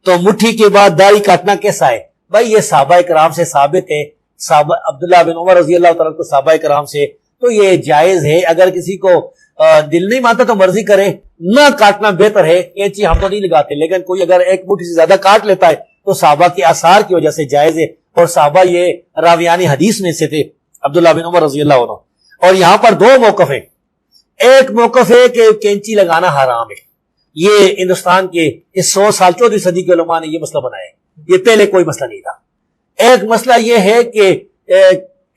تو مٹھی کے بعد داڑھی کاٹنا کیسا ہے؟ بھائی یہ صحابہ کرام سے ثابت ہے، صحابہ عبداللہ بن عمر رضی اللہ تعالیٰ کو صحابہ کرام سے، تو یہ جائز ہے۔ اگر کسی کو دل نہیں مانتا تو مرضی کرے، نہ کاٹنا بہتر ہے۔ یہ چیز ہم تو نہیں لگاتے، لیکن کوئی اگر ایک مٹھی سے زیادہ کاٹ لیتا ہے تو صحابہ کے آثار کی وجہ سے جائز ہے، اور صحابہ یہ راویان حدیث میں سے تھے عبداللہ بن عمر رضی اللہ عنہ۔ اور یہاں پر دو موقف ہیں، ایک موقف ہے کہ کینچی لگانا حرام ہے، یہ ہندوستان کے اس 100 سال 14ویں صدی کے علماء نے یہ مسئلہ بنایا ہے، یہ پہلے کوئی مسئلہ نہیں تھا۔ ایک مسئلہ یہ ہے کہ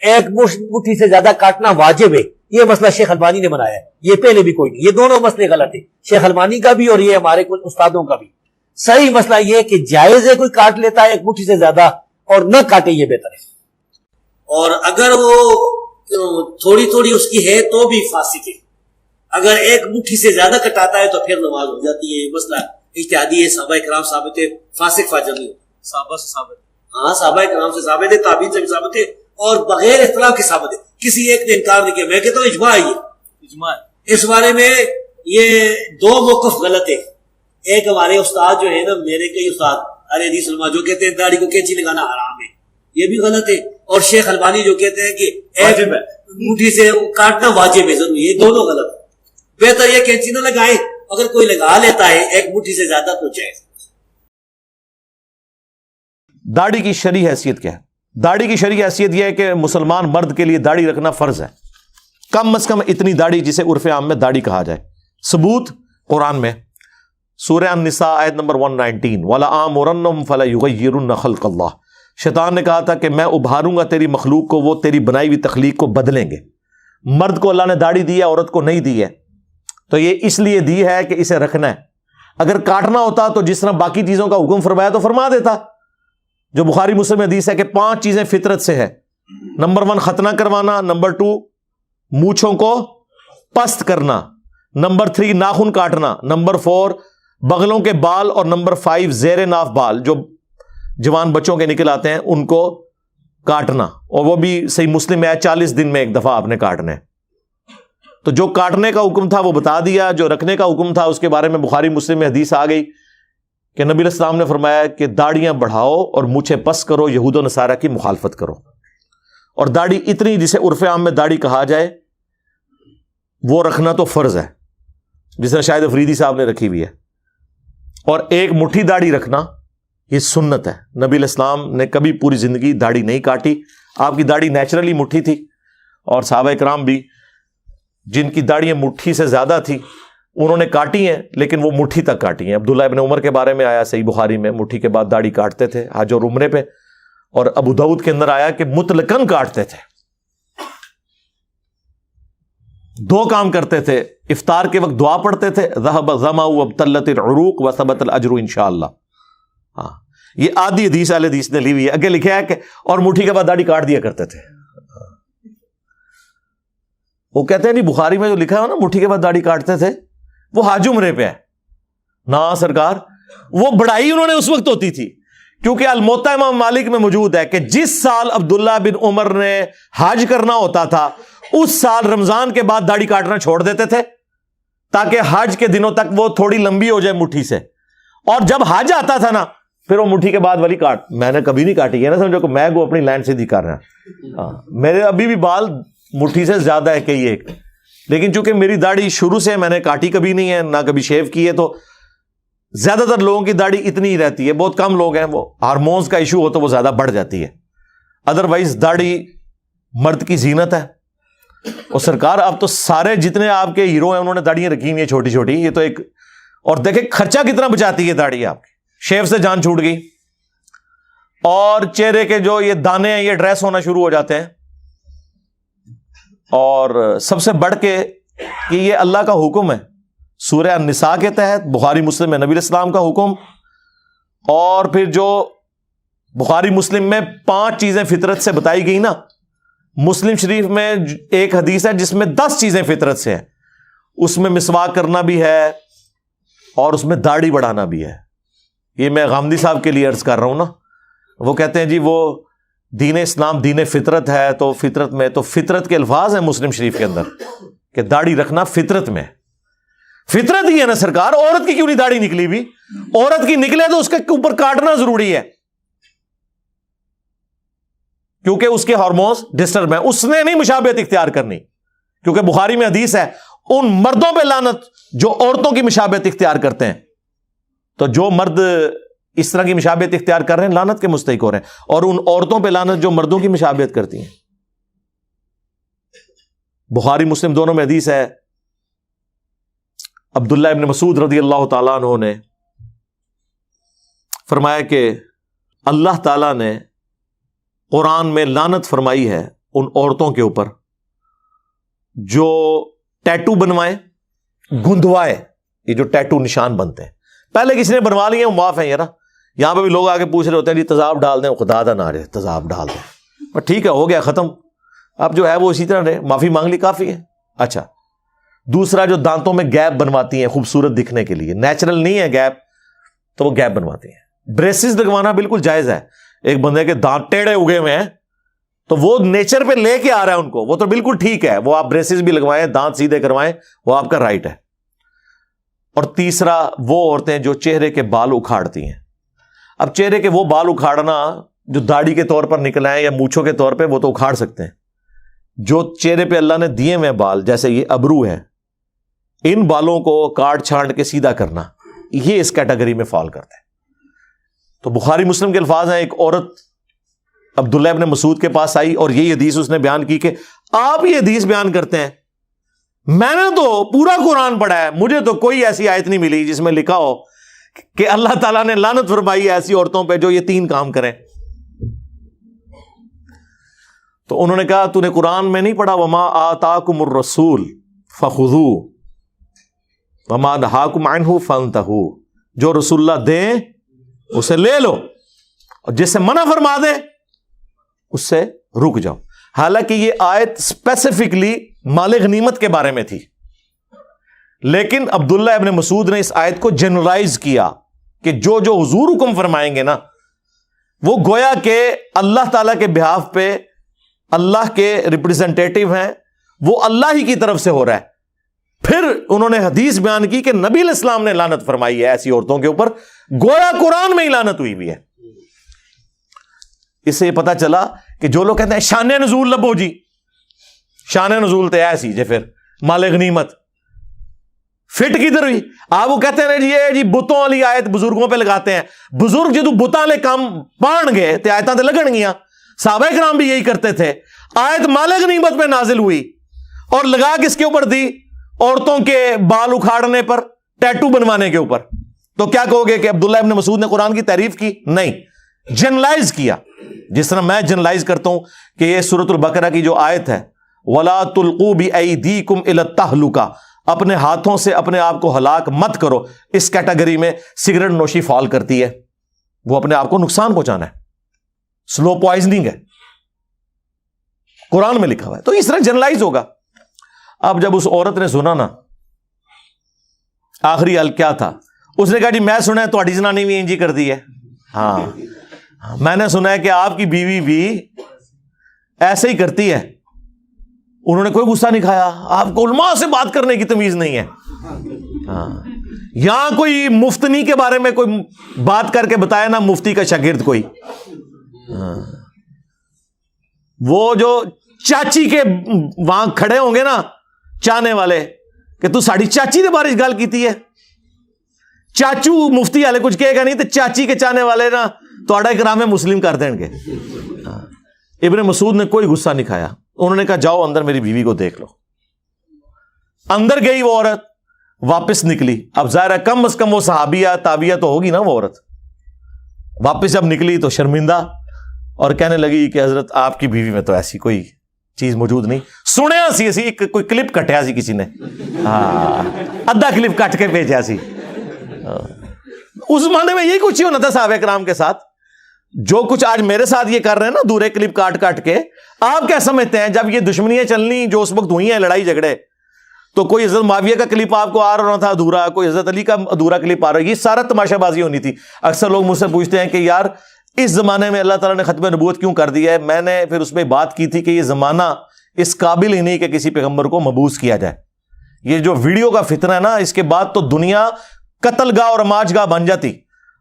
ایک مٹھی سے زیادہ کاٹنا واجب ہے، یہ مسئلہ شیخ البانی نے بنایا ہے، یہ پہلے بھی کوئی نہیں۔ یہ دونوں مسئلے غلط ہیں، شیخ البانی کا بھی اور یہ ہمارے کچھ استادوں کا بھی۔ صحیح مسئلہ یہ کہ جائز ہے، کوئی کاٹ لیتا ہے ایک مٹھی سے زیادہ اور نہ کاٹے، یہ بہتر ہے۔ اور اگر وہ تھوڑی تھوڑی اس کی ہے تو بھی فاسق ہے، اگر ایک مٹھی سے زیادہ کٹاتا ہے تو پھر نماز ہو جاتی ہے۔ یہ مسئلہ اجتہادی ہے، صحابہ کرام ثابت ہے، فاسق فاجر نہیں ہوتا۔ صحابہ سے ثابت، ہاں صحابہ کرام سے ثابت ہے، تابعین سے بھی ثابت ہے، اور بغیر اختلاف کے ثابت ہے، کسی ایک نے انکار نہیں کیا۔ میں کہتا ہوں اجماع ہے، یہ اجماع ہے۔ اس بارے میں یہ دو موقف غلط ہے۔ ایک ہمارے استاد جو ہے نا، میرے کئی استاد اہل حدیث علماء جو کہتے ہیں داڑھی کو کینچی لگانا حرام ہے، یہ بھی غلط ہے۔ اور شیخ البانی جو کہتے ہیں کہ ایک مٹھی سے کاٹنا واجب ہے ضروری، یہ دونوں غلط ہے۔ بہتر یہ کینچی نہ لگائے، اگر کوئی لگا لیتا ہے ایک مٹھی سے زیادہ تو جائز۔ داڑھی کی شرعی حیثیت کیا ہے؟ داڑھی کی شرعی حیثیت یہ ہے کہ مسلمان مرد کے لیے داڑھی رکھنا فرض ہے، کم از کم اتنی داڑھی جسے عرف عام میں داڑھی کہا جائے۔ ثبوت قرآن میں سورہ النساء آیت نمبر 119، وَلَآمُرَنَّهُمْ فَلَيُغَيِّرُنَّ خَلْقَ اللَّهِ۔ شیطان نے کہا تھا کہ میں ابھاروں گا تیری مخلوق کو، وہ تیری بنائی ہوئی تخلیق کو بدلیں گے۔ مرد کو اللہ نے داڑھی دی ہے، عورت کو نہیں دی ہے، تو یہ اس لیے دی ہے کہ اسے رکھنا ہے۔ اگر کاٹنا ہوتا تو جس طرح باقی چیزوں کا حکم فرمایا تو فرما دیتا، جو بخاری مسلم میں حدیث ہے کہ 5 چیزیں فطرت سے ہے۔ نمبر 1 ختنہ کروانا، نمبر 2 مونچھوں کو پست کرنا، نمبر 3 ناخن کاٹنا، نمبر 4 بغلوں کے بال، اور نمبر 5 زیر ناف بال جو جوان بچوں کے نکل آتے ہیں ان کو کاٹنا، اور وہ بھی صحیح مسلم میں ہے 40 دن میں ایک دفعہ آپ نے کاٹنا ہے۔ تو جو کاٹنے کا حکم تھا وہ بتا دیا، جو رکھنے کا حکم تھا اس کے بارے میں بخاری مسلم میں حدیث آ گئی کہ نبی علیہ السلام نے فرمایا کہ داڑیاں بڑھاؤ اور مونچھیں پس کرو، یہود و نصارہ کی مخالفت کرو۔ اور داڑھی اتنی جسے عرف عام میں داڑھی کہا جائے وہ رکھنا تو فرض ہے، جس طرح شاہد افریدی صاحب نے رکھی ہوئی ہے۔ اور ایک مٹھی داڑھی رکھنا یہ سنت ہے، نبی علیہ السلام نے کبھی پوری زندگی داڑھی نہیں کاٹی، آپ کی داڑھی نیچرلی مٹھی تھی، اور صحابہ کرام بھی جن کی داڑیاں مٹھی سے زیادہ تھی انہوں نے کاٹی ہیں، لیکن وہ مٹھی تک کاٹی ہیں۔ عبداللہ ابن عمر کے بارے میں آیا صحیح بخاری میں، مٹھی کے بعد داڑھی کاٹتے تھے حج اور عمرے پہ، اور ابو داؤد کے اندر آیا کہ مطلقاً کاٹتے تھے۔ 2 کام کرتے تھے، افطار کے وقت دعا پڑھتے تھے، ذهب الظمأ وابتلت العروق وثبت الاجر انشاءاللہ۔ ہاں یہ آدھی حدیث اہل حدیث نے لی ہوئی ہے، اگے لکھا ہے کہ اور مٹھی کے بعد داڑھی کاٹ دیا کرتے تھے۔ وہ کہتے ہیں نہیں بخاری میں جو لکھا ہے نا مٹھی کے بعد داڑھی کاٹتے تھے وہ حج عمرے پہ ہے، نا سرکار، وہ بڑائی انہوں نے اس وقت ہوتی تھی، کیونکہ الموطا امام مالک میں موجود ہے کہ جس سال عبداللہ بن عمر نے حج کرنا ہوتا تھا اس سال رمضان کے بعد داڑھی کاٹنا چھوڑ دیتے تھے تاکہ حج کے دنوں تک وہ تھوڑی لمبی ہو جائے مٹھی سے، اور جب حج آتا تھا نا پھر وہ مٹھی کے بعد والی کاٹ۔ میں نے کبھی نہیں کاٹی ہے نا، سمجھو کہ میں کو اپنی لائن سیدھی کر رہا ہوں، میرے ابھی بھی بال مٹھی سے زیادہ ہے کئی ایک، لیکن چونکہ میری داڑھی شروع سے میں نے کاٹی کبھی نہیں ہے، نہ کبھی شیو کی ہے، تو زیادہ تر لوگوں کی داڑھی اتنی ہی رہتی ہے۔ بہت کم لوگ ہیں وہ ہارمونز کا ایشو ہو تو وہ زیادہ بڑھ جاتی ہے، ادروائز داڑھی مرد کی زینت ہے۔ اور سرکار اب تو سارے جتنے آپ کے ہیرو ہیں انہوں نے داڑیاں رکھی ہوئی ہیں چھوٹی چھوٹی، یہ تو ایک، اور دیکھیں خرچہ کتنا بچاتی ہے داڑھی آپ کی، شیو سے جان چھوٹ گئی، اور چہرے کے جو یہ دانے ہیں یہ ڈریس ہونا شروع ہو جاتے ہیں، اور سب سے بڑھ کے کہ یہ اللہ کا حکم ہے سورہ النساء کے تحت، بخاری مسلم میں نبی علیہ السلام کا حکم، اور پھر جو بخاری مسلم میں 5 چیزیں فطرت سے بتائی گئی نا، مسلم شریف میں ایک حدیث ہے جس میں 10 چیزیں فطرت سے ہیں، اس میں مسواک کرنا بھی ہے اور اس میں داڑھی بڑھانا بھی ہے۔ یہ میں غامدی صاحب کے لیے عرض کر رہا ہوں نا، وہ کہتے ہیں جی وہ دین اسلام دین فطرت ہے، تو فطرت میں تو فطرت کے الفاظ ہیں مسلم شریف کے اندر کہ داڑھی رکھنا فطرت میں، فطرت ہی ہے نا سرکار. عورت کی کیوں نہیں داڑھی نکلی بھی؟ عورت کی نکلے تو اس کے اوپر کاٹنا ضروری ہے کیونکہ اس کے ہارمونز ڈسٹرب ہیں. اس نے نہیں مشابہت اختیار کرنی, کیونکہ بخاری میں حدیث ہے ان مردوں پہ لعنت جو عورتوں کی مشابہت اختیار کرتے ہیں. تو جو مرد اس طرح کی مشابہت اختیار کر رہے ہیں لعنت کے مستحق ہو رہے ہیں, اور ان عورتوں پہ لعنت جو مردوں کی مشابہت کرتی ہیں. بخاری مسلم دونوں میں حدیث ہے, عبداللہ ابن مسعود رضی اللہ تعالیٰ عنہ نے فرمایا کہ اللہ تعالیٰ نے قرآن میں لعنت فرمائی ہے ان عورتوں کے اوپر جو ٹیٹو بنوائیں, گندوائے, یہ جو ٹیٹو نشان بنتے ہیں. پہلے کسی نے بنوا لیے وہ معاف ہیں. یہاں پہ بھی لوگ آگے پوچھ رہے ہوتے ہیں جی تذاب ڈال دیں, خدا دا نہ رہے تذاب ڈال دیں, پر ٹھیک ہے ہو گیا ختم, اب جو ہے وہ اسی طرح رہے, معافی مانگ لی کافی ہے. اچھا, دوسرا جو دانتوں میں گیپ بنواتی ہیں خوبصورت دکھنے کے لیے, نیچرل نہیں ہے گیپ تو وہ گیپ بنواتی ہیں. بریسز لگوانا بالکل جائز ہے. ایک بندے کے دانت ٹیڑے اگے ہوئے ہیں تو وہ نیچر پہ لے کے آ رہا ہے ان کو, وہ تو بالکل ٹھیک ہے, وہ آپ بریسز بھی لگوائیں, دانت سیدھے کروائیں, وہ آپ کا رائٹ ہے. اور تیسرا وہ عورتیں جو چہرے کے بال اکھاڑتی ہیں. اب چہرے کے وہ بال اکھاڑنا جو داڑھی کے طور پر نکل آئے یا مونچھوں کے طور پہ, وہ تو اکھاڑ سکتے ہیں. جو چہرے پہ اللہ نے دیے ہوئے بال, جیسے یہ ابرو ہے, ان بالوں کو کاٹ چھانٹ کے سیدھا کرنا, یہ اس کیٹیگری میں فال کرتا ہے. تو بخاری مسلم کے الفاظ ہیں, ایک عورت عبداللہ ابن مسعود کے پاس آئی اور یہی حدیث اس نے بیان کی کہ آپ یہ حدیث بیان کرتے ہیں, میں نے تو پورا قرآن پڑھا ہے, مجھے تو کوئی ایسی آیت نہیں ملی جس میں لکھا ہو کہ اللہ تعالیٰ نے لعنت فرمائی ہے ایسی عورتوں پہ جو یہ 3 کام کریں. تو انہوں نے کہا تو نے قرآن میں نہیں پڑھا وما آتاکم الرسول فخذوہ وما نہاکم عنہ فانتہوا, جو رسول اللہ دیں اسے لے لو اور جس سے منع فرما دیں اس سے رک جاؤ. حالانکہ یہ آیت اسپیسیفکلی مال غنیمت کے بارے میں تھی, لیکن عبداللہ ابن مسعود نے اس آیت کو جنرلائز کیا کہ جو جو حضور حکم فرمائیں گے نا وہ گویا کہ اللہ تعالیٰ کے بہاف پہ اللہ کے ریپرزینٹیٹو ہیں, وہ اللہ ہی کی طرف سے ہو رہا ہے. پھر انہوں نے حدیث بیان کی کہ نبی علیہ السلام نے لعنت فرمائی ہے ایسی عورتوں کے اوپر, گویا قرآن میں ہی لعنت ہوئی بھی ہے. اس سے یہ پتا چلا کہ جو لوگ کہتے ہیں شان نزول لبو جی, شان نزول تو ایسی جی پھر مال غنیمت فٹ کدھر ہوئی. آپ وہ کہتے ہیں جی بتوں والی آیت بزرگوں پہ لگاتے ہیں, بزرگ جدو بتاں والے کام پان گئے تے آیتاں تے لگن گیاں. صحابہ کرام بھی یہی کرتے تھے. آیت مال غنیمت پہ نازل ہوئی اور لگا کس کے اوپر دی؟ عورتوں کے بال اکھاڑنے پر, ٹیٹو بنوانے کے اوپر. تو کیا کہو گے کہ عبداللہ ابن مسعود نے قرآن کی تعریف کی؟ نہیں, جنرلائز کیا. جس طرح میں جنرلائز کرتا ہوں کہ یہ سورۃ البقرہ کی جو آیت ہے وَلَا تُلْقُوا بِأَيْدِيكُمْ إِلَى التَّهْلُكَةِ, اپنے ہاتھوں سے اپنے آپ کو ہلاک مت کرو, اس کیٹیگری میں سگریٹ نوشی فال کرتی ہے. وہ اپنے آپ کو نقصان پہنچانا ہے, سلو پوائزننگ ہے, قرآن میں لکھا ہوا ہے. تو اس طرح جنرلائز ہوگا. اب جب اس عورت نے سنا نا, آخری حل کیا تھا؟ اس نے کہا جی میں سنا ہے تہاڈی زنانی بھی انجی کر دی ہے. ہاں میں نے سنا ہے کہ آپ کی بیوی بھی ایسے ہی کرتی ہے. انہوں نے کوئی غصہ نہیں کھایا. آپ کو علماء سے بات کرنے کی تمیز نہیں ہے. ہاں, یہاں کوئی مفتنی کے بارے میں کوئی بات کر کے بتایا نا, مفتی کا شاگرد کوئی, ہاں وہ جو چاچی کے وہاں کھڑے ہوں گے نا چاہنے والے کہ تو ساڑی چاچی نے بارش گال کیتی ہے, چاچو مفتی والے کچھ کہے گا نہیں تو چاچی کے چاہنے والے نا تھوڑا اکرام مسلم کر دیں گے. ابن مسعود نے کوئی غصہ نہیں کھایا. انہوں نے کہا جاؤ اندر میری بیوی کو دیکھ لو. اندر گئی وہ عورت, واپس نکلی. اب ظاہر ہے کم از کم وہ صحابیہ تابعیہ تو ہوگی نا وہ عورت. واپس جب نکلی تو شرمندہ اور کہنے لگی کہ حضرت آپ کی بیوی میں تو ایسی کوئی چیز موجود نہیں. سنیا سی اسی کوئی کلپ کٹیا سی کسی نے, ہاں ادھا کلپ کٹ کے بھیجا سی. اس زمانے میں یہی کچھ ہی ہونا تھا صحابہ کرام کے ساتھ. جو کچھ آج میرے ساتھ یہ کر رہے ہیں نا دورے کلپ کاٹ کاٹ کے, آپ کیا سمجھتے ہیں جب یہ دشمنیاں چلنی جو اس وقت ہوئی ہیں لڑائی جھگڑے, تو کوئی حضرت معاویہ کا کلپ آپ کو آ رہا تھا ادھورا, کوئی حضرت علی کا ادھورا کلپ آ رہا ہے. یہ سارا تماشا بازی ہونی تھی. اکثر لوگ مجھ سے پوچھتے ہیں کہ یار اس زمانے میں اللہ تعالیٰ نے ختم نبوت کیوں کر دیا ہے؟ میں نے پھر اس پہ بات کی تھی کہ یہ زمانہ اس قابل ہی نہیں کہ کسی پیغمبر کو مبعوث کیا جائے. یہ جو ویڈیو کا فتنہ ہے نا، اس کے بعد تو دنیا قتل گاہ اور ماج گاہ بن جاتی.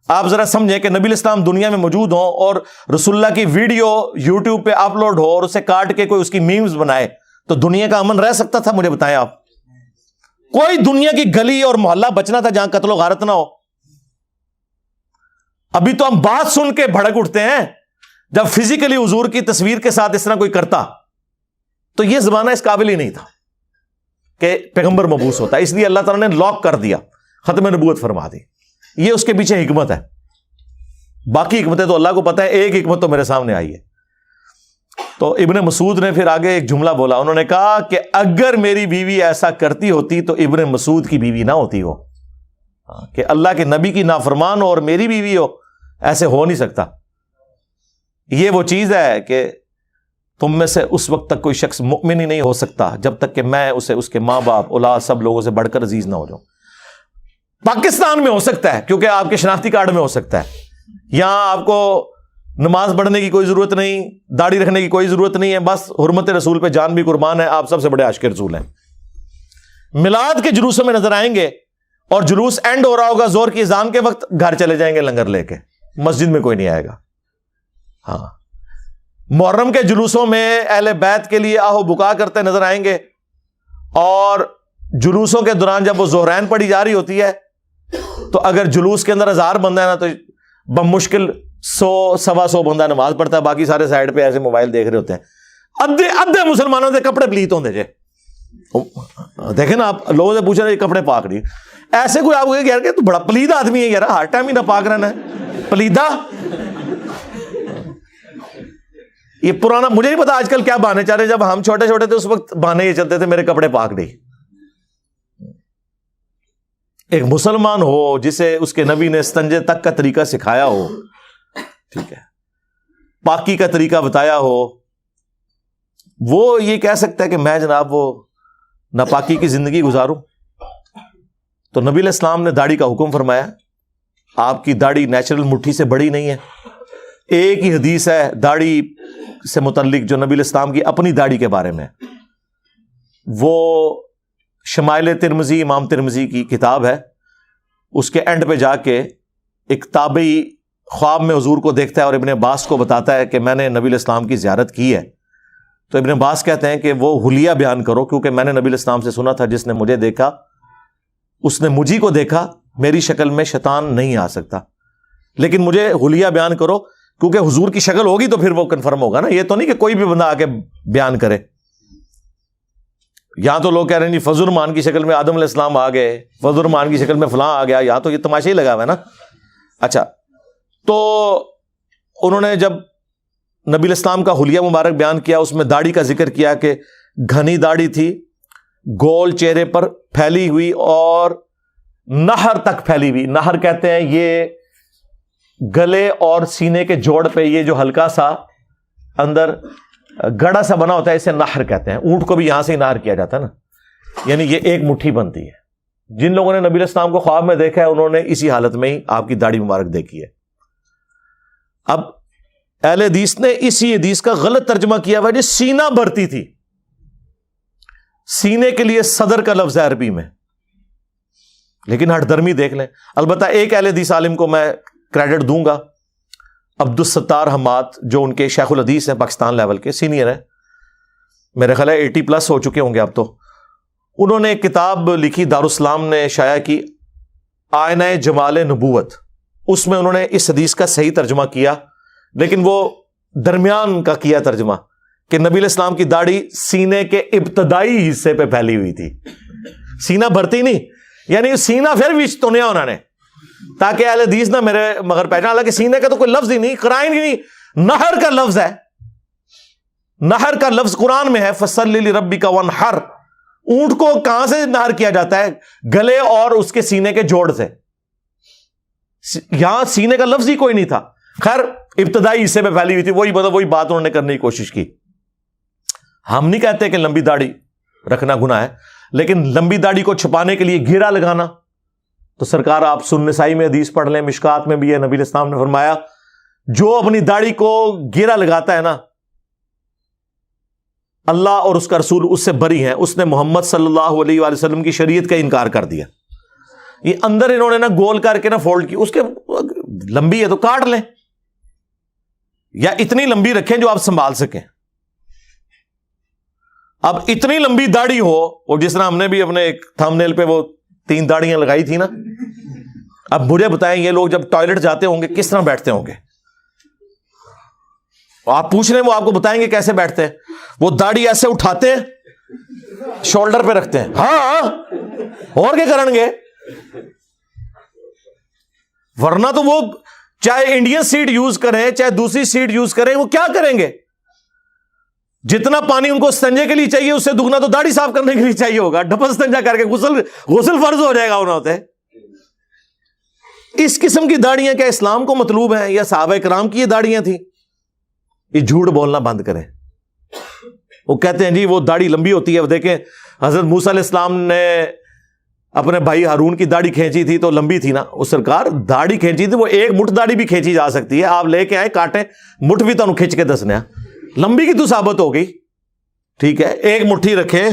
آپ ذرا سمجھیں کہ نبی الاسلام دنیا میں موجود ہوں اور رسول اللہ کی ویڈیو یوٹیوب پہ اپلوڈ ہو اور اسے کاٹ کے کوئی اس کی میمز بنائے، تو دنیا کا امن رہ سکتا تھا؟ مجھے بتائیں آپ. کوئی دنیا کی گلی اور محلہ بچنا تھا جہاں قتل و غارت نہ ہو؟ ابھی تو ہم بات سن کے بھڑک اٹھتے ہیں، جب فزیکلی حضور کی تصویر کے ساتھ اس طرح کوئی کرتا تو یہ زمانہ اس قابل ہی نہیں تھا کہ پیغمبر مبعوث ہوتا. اس لیے اللہ تعالیٰ نے لاک کر دیا، ختم نبوت فرما دی. یہ اس کے پیچھے حکمت ہے. باقی حکمتیں تو اللہ کو پتہ ہے، ایک حکمت تو میرے سامنے آئی ہے. تو ابن مسعود نے پھر آگے ایک جملہ بولا، انہوں نے کہا کہ اگر میری بیوی ایسا کرتی ہوتی تو ابن مسعود کی بیوی نہ ہوتی وہ، کہ اللہ کے نبی کی نافرمان ہو اور میری بیوی ہو، ایسے ہو نہیں سکتا. یہ وہ چیز ہے کہ تم میں سے اس وقت تک کوئی شخص مؤمن ہی نہیں ہو سکتا جب تک کہ میں اسے اس کے ماں باپ اولاد سب لوگوں سے بڑھ کر عزیز نہ ہو جاؤں. پاکستان میں ہو سکتا ہے کیونکہ آپ کے شناختی کارڈ میں ہو سکتا ہے. یہاں آپ کو نماز پڑھنے کی کوئی ضرورت نہیں، داڑھی رکھنے کی کوئی ضرورت نہیں ہے، بس حرمت رسول پہ جان بھی قربان ہے. آپ سب سے بڑے عاشق رسول ہیں. میلاد کے جلوسوں میں نظر آئیں گے اور جلوس اینڈ ہو رہا ہوگا زور کی اذان کے وقت، گھر چلے جائیں گے لنگر لے کے، مسجد میں کوئی نہیں آئے گا. ہاں، محرم کے جلوسوں میں اہل بیت کے لیے آہو بکا کرتے نظر آئیں گے، اور جلوسوں کے دوران جب وہ ظہرین پڑھی جا رہی ہوتی ہے تو اگر جلوس کے اندر 1000 بندہ ہے نا تو بمشکل 100-125 بندہ نماز پڑھتا ہے، باقی سارے سائڈ پہ ایسے موبائل دیکھ رہے ہوتے ہیں. ادھے مسلمانوں سے کپڑے پلیت ہوتے جے. دیکھیں نا، آپ لوگوں سے پوچھ رہے کپڑے پاک نہیں، ایسے کوئی آپ کو کہہ رہے کہ تو بڑا پلید آدمی ہے یار، ہر ٹائم ہی نہ پاک رہنا ہے، پلیدہ. یہ پرانا، مجھے نہیں پتا آج کل کیا بہانے چل رہے. جب ہم چھوٹے چھوٹے تھے اس وقت بہانے یہ چلتے تھے میرے کپڑے پاک نہیں. ایک مسلمان ہو جسے اس کے نبی نے استنجے تک کا طریقہ سکھایا ہو، ٹھیک ہے، پاکی کا طریقہ بتایا ہو، وہ یہ کہہ سکتا ہے کہ میں جناب وہ ناپاکی کی زندگی گزاروں؟ تو نبی علیہ السلام نے داڑھی کا حکم فرمایا. آپ کی داڑھی نیچرل مٹھی سے بڑی نہیں ہے. ایک ہی حدیث ہے داڑھی سے متعلق جو نبی علیہ السلام کی اپنی داڑھی کے بارے میں، وہ شمائل ترمذی، امام ترمذی کی کتاب ہے. اس کے اینڈ پہ جا کے ایک تابعی خواب میں حضور کو دیکھتا ہے اور ابن عباس کو بتاتا ہے کہ میں نے نبی علیہ السلام کی زیارت کی ہے. تو ابن عباس کہتے ہیں کہ وہ حلیہ بیان کرو، کیونکہ میں نے نبی علیہ السلام سے سنا تھا جس نے مجھے دیکھا اس نے مجھی کو دیکھا، میری شکل میں شیطان نہیں آ سکتا. لیکن مجھے حلیہ بیان کرو کیونکہ حضور کی شکل ہوگی تو پھر وہ کنفرم ہوگا نا. یہ تو نہیں کہ کوئی بھی بندہ آ کے بیان کرے. یہاں تو لوگ کہہ رہے ہیں جی فضل الرحمان کی شکل میں آدم علیہ السلام آ گئے، فضل الرحمان کی شکل میں فلاں آ گیا. یہاں تو یہ تماشا ہی لگا ہوا ہے نا. اچھا، تو انہوں نے جب نبی علیہ السلام کا حلیہ مبارک بیان کیا، اس میں داڑھی کا ذکر کیا کہ گھنی داڑھی تھی، گول چہرے پر پھیلی ہوئی اور نہر تک پھیلی ہوئی. نہر کہتے ہیں یہ گلے اور سینے کے جوڑ پہ یہ جو ہلکا سا اندر گڑا سا بنا ہوتا ہے، اسے نہر کہتے ہیں. اونٹ کو بھی یہاں سے ہی نہر کیا جاتا ہے نا، یعنی یہ ایک مٹھی بنتی ہے. جن لوگوں نے نبی علیہ السلام کو خواب میں دیکھا ہے انہوں نے اسی حالت میں ہی آپ کی داڑھی مبارک دیکھی ہے. اب اہل حدیث نے اسی حدیث کا غلط ترجمہ کیا ہوا ہے، سینہ بھرتی تھی. سینے کے لیے صدر کا لفظ ہے عربی میں، لیکن ہٹ درمی دیکھ لیں. البتہ ایک اہل حدیث عالم کو میں کریڈٹ دوں گا، عبد الستار حماد، جو ان کے شیخ الحدیث ہیں، پاکستان لیول کے سینئر ہیں، میرے خیال ہے 80+ ہو چکے ہوں گے اب تو. انہوں نے ایک کتاب لکھی، دارالاسلام نے شائع کی، آئینہ جمال نبوت. اس میں انہوں نے اس حدیث کا صحیح ترجمہ کیا، لیکن وہ درمیان کا کیا ترجمہ کہ نبی علیہ السلام کی داڑھی سینے کے ابتدائی حصے پہ پھیلی ہوئی تھی. سینہ بھرتی نہیں، یعنی سینہ پھر بھی چنیا انہوں نے تاکہ اہل حدیث نہ میرے مگر پہچان. حالانکہ سینے کا تو کوئی لفظ ہی نہیں، قرائن ہی نہیں، نہر کا لفظ ہے. نہر کا لفظ قرآن میں ہے، فصلی لربک وانحر. اونٹ کو کہاں سے نہر کیا جاتا ہے؟ گلے اور اس کے سینے کے جوڑ سے. یہاں سینے کا لفظ ہی کوئی نہیں تھا. خیر، ابتدائی حصے پہ پھیلی ہوئی تھی. وہی بات انہوں نے کرنے کی کوشش کی. ہم نہیں کہتے کہ لمبی داڑھی رکھنا گناہ ہے، لیکن لمبی داڑھی کو چھپانے کے لیے گھیرا لگانا، تو سرکار آپ سنن نسائی میں حدیث پڑھ لیں، مشکات میں بھی ہے، نبی علیہ السلام نے فرمایا جو اپنی داڑھی کو گھیرا لگاتا ہے نا اللہ اور اس کا رسول اس سے بری ہیں، اس نے محمد صلی اللہ علیہ وآلہ وسلم کی شریعت کا انکار کر دیا. یہ اندر انہوں نے نا گول کر کے نا فولڈ کی، اس کے لمبی ہے تو کاٹ لیں، یا اتنی لمبی رکھیں جو آپ سنبھال سکیں. اب اتنی لمبی داڑھی ہو، اور جس طرح ہم نے بھی اپنے ایک تھم نیل پہ وہ 3 داڑیاں لگائی تھی نا، اب مجھے بتائیں یہ لوگ جب ٹوائلٹ جاتے ہوں گے کس طرح بیٹھتے ہوں گے؟ آپ پوچھ رہے ہیں، وہ آپ کو بتائیں گے کیسے بیٹھتے ہیں. وہ داڑھی ایسے اٹھاتے ہیں، شولڈر پہ رکھتے ہیں، ہاں اور کیا کریں گے؟ ورنہ تو وہ چاہے انڈین سیٹ یوز کریں چاہے دوسری سیٹ یوز کریں، وہ کیا کریں گے؟ جتنا پانی ان کو استنجے کے لیے چاہیے اس سے دگنا تو داڑھی صاف کرنے کے لیے چاہیے ہوگا. ڈبل استنجا کر کے غسل فرض ہو جائے گا انہوں ہوتے. اس قسم کی داڑیاں کیا اسلام کو مطلوب ہیں یا صحابہ کرام کی یہ داڑیاں تھیں؟ یہ جھوٹ بولنا بند کریں. وہ کہتے ہیں جی وہ داڑھی لمبی ہوتی ہے. وہ دیکھیں حضرت موسیٰ علیہ السلام نے اپنے بھائی ہارون کی داڑھی کھینچی تھی تو لمبی تھی نا. وہ سرکار داڑھی کھینچی تھی، وہ ایک مٹھ داڑھی بھی کھینچی جا سکتی ہے. آپ لے کے آئے کاٹیں، مٹھ بھی تو کھینچ کے دسنے، لمبی کی تو ثابت ہو گئی. ٹھیک ہے، ایک مٹھی رکھیں،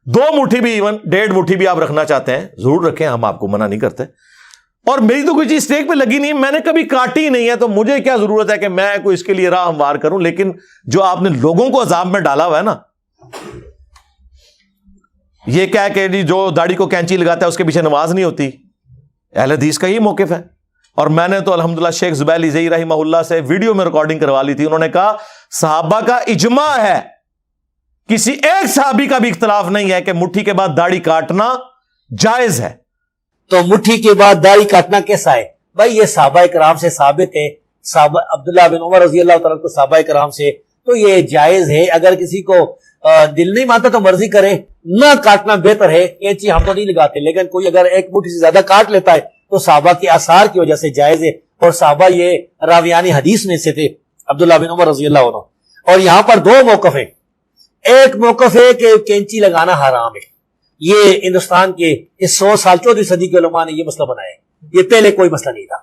2 مٹھی بھی، ایون 1.5 مٹھی بھی آپ رکھنا چاہتے ہیں ضرور رکھیں، ہم آپ کو منع نہیں کرتے. اور میری تو کوئی چیز اسٹیک پہ لگی نہیں، میں نے کبھی کاٹی نہیں ہے، تو مجھے کیا ضرورت ہے کہ میں کوئی اس کے لیے راہ ہموار کروں. لیکن جو آپ نے لوگوں کو عذاب میں ڈالا ہوا ہے نا، یہ کیا کہ جی جو داڑھی کو کینچی لگاتا ہے اس کے پیچھے نماز نہیں ہوتی. اہل حدیث کا یہ موقف ہے. اور میں نے تو الحمدللہ شیخ زبیر علی زئی رحمہ اللہ سے ویڈیو میں ریکارڈنگ کروا لی تھی. انہوں نے کہا صحابہ کا اجماع ہے، کسی ایک صحابی کا بھی اختلاف نہیں ہے کہ مٹھی کے بعد داڑھی کاٹنا جائز ہے. تو مٹھی کے بعد داڑھی کاٹنا کیسا ہے؟ بھائی یہ صحابہ کرام سے ثابت ہے. صحابہ عبداللہ بن عمر رضی اللہ تعالیٰ کو صحابہ کرام سے تو یہ جائز ہے. اگر کسی کو دل نہیں مانتا تو مرضی کرے، نہ کاٹنا بہتر ہے. کینچی ہم تو نہیں لگاتے، لیکن کوئی اگر ایک مٹھی سے زیادہ کاٹ لیتا ہے تو صحابہ کے آثار کی وجہ سے جائز ہے. اور صحابہ یہ راویان حدیث میں سے تھے عبداللہ بن عمر رضی اللہ عنہ. اور یہاں پر 2 موقف ہیں. ایک موقف ہے کہ کینچی لگانا حرام ہے. یہ ہندوستان کے اس 100 سال 14ویں صدی کے علماء نے یہ مسئلہ بنایا ہے. یہ پہلے کوئی مسئلہ نہیں تھا.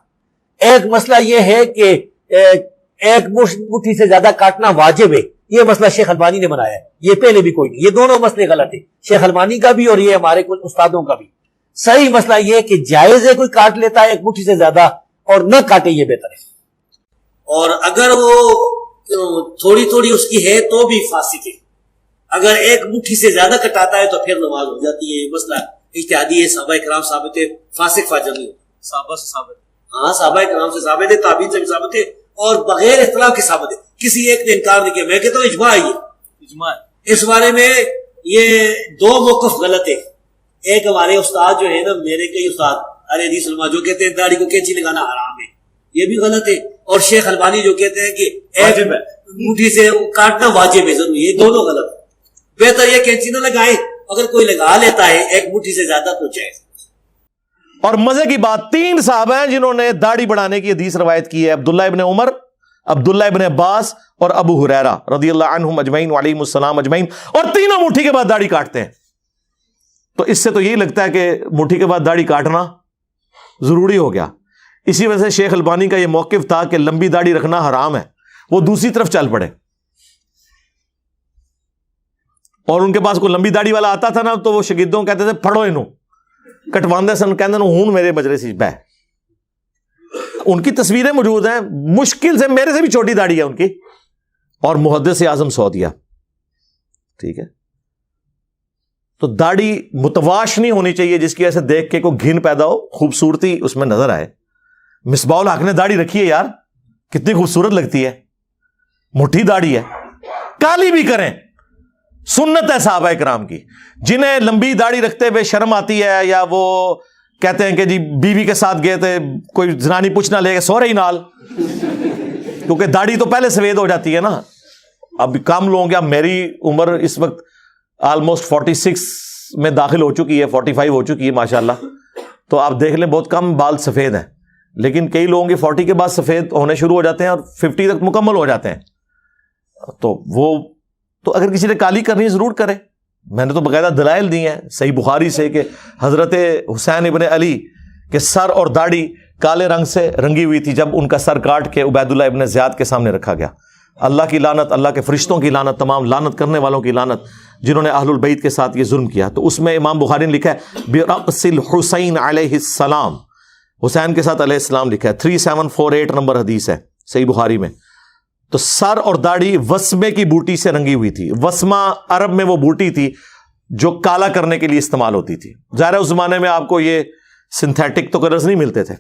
ایک مسئلہ یہ ہے کہ ایک مٹھی سے زیادہ کاٹنا واجب ہے. یہ مسئلہ شیخ البانی نے بنایا ہے. یہ پہلے بھی کوئی نہیں. یہ دونوں مسئلے غلط ہیں، شیخ البانی کا بھی اور یہ ہمارے کچھ استادوں کا بھی. صحیح مسئلہ یہ ہے کہ جائز ہے کوئی کاٹ لیتا ہے ایک مٹھی سے زیادہ، اور نہ کاٹے یہ بہتر ہے. اور اگر وہ تھوڑی تھوڑی اس کی ہے تو بھی فاسق ہے. اگر ایک مٹھی سے زیادہ کٹاتا ہے تو پھر نماز ہو جاتی ہے. یہ مسئلہ اجتہادی ہے، صحابہ کرام ثابت ہے، فاسق فاجر نہیں ہوتا. صحابہ سے ثابت ہے، ہاں صحابہ کرام سے ثابت ہے، تابعین سے بھی ثابت ہے، اور بغیر اختلاف کے ثابت ہے. کسی ایک نے انکار نہیں کیا. میں کہتا ہوں اجماع ہے. اجماع اس بارے میں یہ 2 موقف غلط ہے. ایک ہمارے استاد جو ہے نا، میرے کئی استاد اہل حدیث علماء جو کہتے ہیں داڑھی کو کینچی لگانا حرام ہے، یہ بھی غلط ہے. اور شیخ البانی جو کہتے ہیں کہ ایک مٹھی سے کاٹنا واجب ہے ضرور، یہ دونوں غلط ہے. بہتر یہ کینچی نہ لگائیں. اگر کوئی لگا لیتا ہے ایک مٹھی سے زیادہ تو جائز. اور مزے کی بات 3 صحابہ ہیں جنہوں نے داڑھی بڑھانے کی حدیث روایت کی ہے، عبداللہ ابن عمر، عبداللہ ابن عباس اور ابو ہریرہ رضی اللہ عنہم اجمعین وعلیہم السلام اجمعین. اور تینوں مٹھی کے بعد داڑھی کاٹتے ہیں. تو اس سے تو یہی لگتا ہے کہ مٹھی کے بعد داڑھی کاٹنا ضروری ہو گیا. اسی وجہ سے شیخ البانی کا یہ موقف تھا کہ لمبی داڑھی رکھنا حرام ہے، وہ دوسری طرف چل پڑے. اور ان کے پاس کوئی لمبی داڑھی والا آتا تھا نا تو وہ شاگردوں کہتے تھے پھڑو انہوں کٹواندے سن، کہندے ہوں میرے مجلس بہ. ان کی تصویریں موجود ہیں، مشکل سے میرے سے بھی چھوٹی داڑھی ہے ان کی. اور محدث اعظم سعودیہ. ٹھیک ہے، تو داڑھی متواش نہیں ہونی چاہیے جس کی وجہ سے دیکھ کے کوئی گھن پیدا ہو، خوبصورتی اس میں نظر آئے. مصباح الحق نے داڑھی رکھی ہے یار، کتنی خوبصورت لگتی ہے. مٹھی داڑھی ہے، کالی بھی کریں، سنت ہے صحابہ کرام کی. جنہیں لمبی داڑھی رکھتے ہوئے شرم آتی ہے، یا وہ کہتے ہیں کہ جی بیوی کے ساتھ گئے تھے کوئی زنانی پوچھ نہ لے گا سو رہی نال، کیونکہ داڑھی تو پہلے سفید ہو جاتی ہے نا. اب کم لوگوں کیا، میری عمر اس وقت آلموسٹ 46 میں داخل ہو چکی ہے، 45 ہو چکی ہے ماشاءاللہ. تو آپ دیکھ لیں بہت کم بال سفید ہیں، لیکن کئی لوگوں کے 40 کے بعد سفید ہونے شروع ہو جاتے ہیں اور 50 تک مکمل ہو جاتے ہیں. تو اگر کسی نے کالی کرنی ہے ضرور کرے. میں نے تو باقاعدہ دلائل دی ہیں صحیح بخاری سے کہ حضرت حسین ابن علی کے سر اور داڑھی کالے رنگ سے رنگی ہوئی تھی جب ان کا سر کاٹ کے عبید اللہ ابن زیاد کے سامنے رکھا گیا. اللہ کی لعنت، اللہ کے فرشتوں کی لعنت، تمام لعنت کرنے والوں کی لعنت جنہوں نے اہل البیت کے ساتھ یہ ظلم کیا. تو اس میں امام بخاری نے لکھا ہے برأس الحسین علیہ السلام، حسین کے ساتھ علیہ السلام لکھا ہے. 3748 نمبر حدیث ہے صحیح بخاری میں. تو سر اور داڑھی وسمے کی بوٹی سے رنگی ہوئی تھی. وسمہ عرب میں وہ بوٹی تھی جو کالا کرنے کے لیے استعمال ہوتی تھی. ظاہر ہے اس زمانے میں آپ کو یہ سنتھیٹک تو کلرز نہیں ملتے تھے.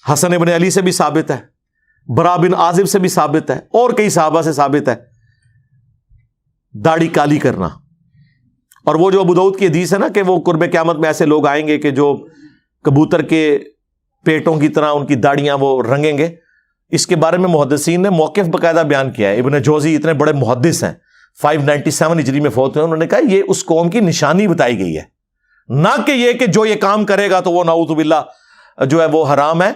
حسن ابن علی سے بھی ثابت ہے، برا بن عازب سے بھی ثابت ہے، اور کئی صحابہ سے ثابت ہے داڑھی کالی کرنا. اور وہ جو ابو داؤد کی حدیث ہے نا کہ وہ قرب قیامت میں ایسے لوگ آئیں گے کہ جو کبوتر کے پیٹوں کی طرح ان کی داڑیاں وہ رنگیں گے، اس کے بارے میں محدثین نے موقف باقاعدہ بیان کیا ہے. ابن جوزی اتنے بڑے محدث ہیں، 597 ہجری میں فوت ہوئے، انہوں نے کہا یہ اس قوم کی نشانی بتائی گئی ہے، نہ کہ یہ کہ جو یہ کام کرے گا تو وہ نعوذ باللہ جو ہے وہ حرام ہے.